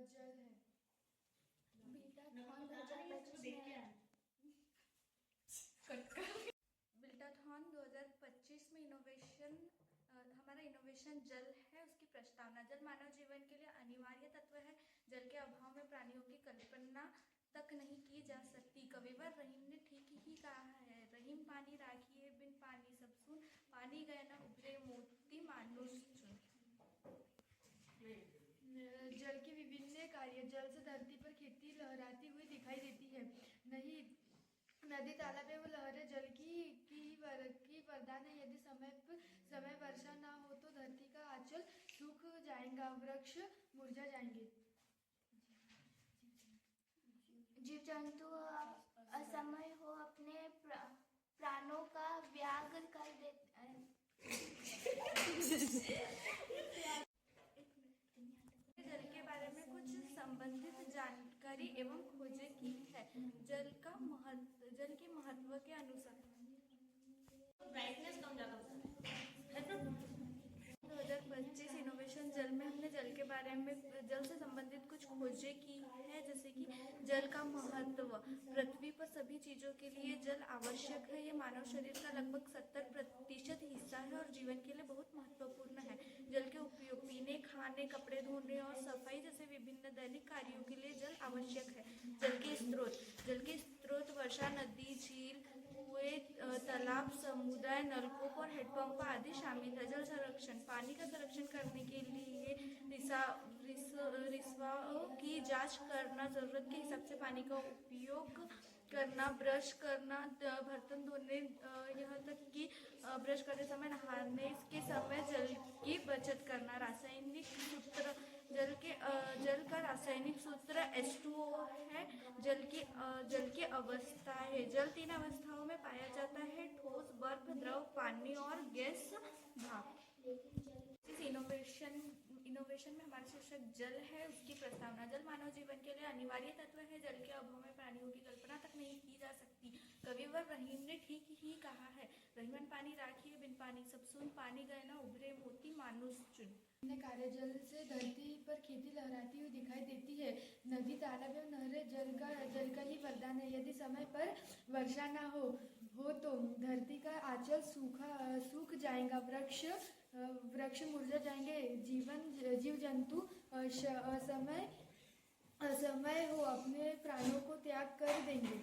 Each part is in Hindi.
जल है। बीटाथॉन 2025 में हमारा इनोवेशन जल है, उसकी प्रस्तावना। जल मानव जीवन के लिए अनिवार्य तत्व है। जल के अभाव में प्राणियों की कल्पना तक नहीं की जा सकती। कविवर रहीम ने ठीक ही कहा है, रहीम पानी राखिए बिन पानी सब सून, पानी गए न उभरे मोती मानुष चुन। जल के विभिन्न कार्य। जल से धरती पर खेती लहराती हुई दिखाई देती है। नहीं, नदी तालाब एवं लहरें जल की वरदान है। यदि समय वर्षा ना हो तो धरती का आंचल सूख जाएगा, वृक्ष मुरझा जाएंगे। जीव जंतु असमय हो अपने प्राणों का त्याग कर देते हैं। जल के बारे में कुछ संबंधित जानकारी एवं खोजें की है। जल के महत्व के अनुसार ब्राइटनेस कम ज्यादा होता है। 2025 इनोवेशन जल में हमने जल के बारे में, जल से संबंधित कुछ खोजें की है, जैसे कि जल का महत्व। पृथ्वी पर सभी चीजों के लिए जल आवश्यक है। ये मानव शरीर का लगभग 70% हिस्सा है और जीवन के लिए बहुत महत्वपूर्ण है। जल के उपयोग पीने, खाने, कपड़े धोने और सफाई जैसे विभिन्न दैनिक कार्यों के लिए जल आवश्यक है। जल के स्रोत वर्षा, नदी, झील, कुएं, तालाब, समुदाय, नलकूप और हैंडपंप आदि शामिल है। जल संरक्षण। पानी का संरक्षण करने के लिए रिसावों की जांच करना, जरूरत के हिसाब से पानी का उपयोग करना, ब्रश करना, बर्तन धोने, यहाँ तक कि ब्रश करते समय, नहाने के समय जल की बचत करना। रासायनिक सूत्र। जल का रासायनिक सूत्र H2O है। जल की अवस्था है। जल 3 अवस्थाओं में पाया जाता है: ठोस, बर्फ, द्रव, पानी और गैस, भाप। इस इनोवेशन में हमारा शीर्षक जल है, उसकी प्रस्तावना। जल मानव जीवन के लिए अनिवार्य तत्व है। जल के अभाव में प्राणियों की कल्पना तक नहीं की जा सकती। कविवर रहीम ने ठीक ही कहा है, रहीमन पानी राखिए बिन पानी सब सून, पानी गए न उभरे मोती मानुष चुन। कार्य। जल से धरती पर खेती लहराती हुई दिखाई देती है। नदी, तालाब एवं नहरें जल का ही वरदान है। यदि समय पर वर्षा ना हो तो धरती का आंचल सूख जाएगा, वृक्ष मुरझा जाएंगे। जीव जंतु असमय हो अपने प्राणों को त्याग कर देंगे।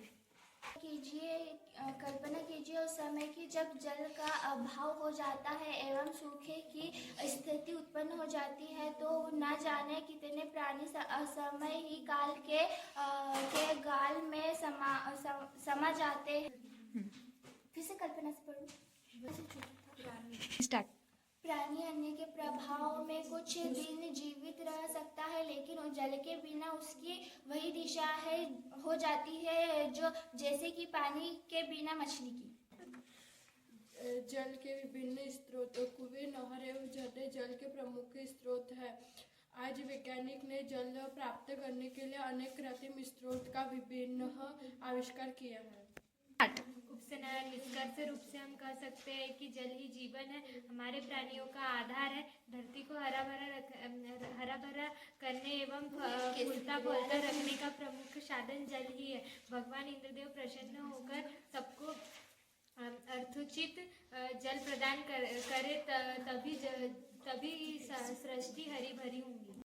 कल्पना कीजिए उस समय की जब जल का अभाव हो जाता है एवं सूखे की स्थिति उत्पन्न हो जाती है, तो न जाने कितने प्राणी असमय ही काल के गाल में समा जाते हैं। फिर से कल्पना से पढ़ूं। स्टार्ट। प्राणी अन्य के प्रभाव में कुछ दिन जीवित रह सकता है, लेकिन जल के बिना उसकी वही दिशा हो जाती है जो जैसे कि पानी के बिना मछली की। जल के विभिन्न स्रोत। कुएं, नहर एवं झरने जल के प्रमुख स्रोत है। आज वैज्ञानिक ने जल प्राप्त करने के लिए अनेक कृत्रिम स्रोत का विभिन्न आविष्कार किया है। निष्कर्ष रूप से हम कह सकते हैं कि जल ही जीवन है, हमारे प्राणियों का आधार है। धरती को हरा भरा करने एवं फूलता फूलता रखने का प्रमुख साधन जल ही है। भगवान इंद्रदेव प्रसन्न होकर सबको अर्थोचित जल प्रदान करे, तभी सृष्टि हरी भरी होंगी।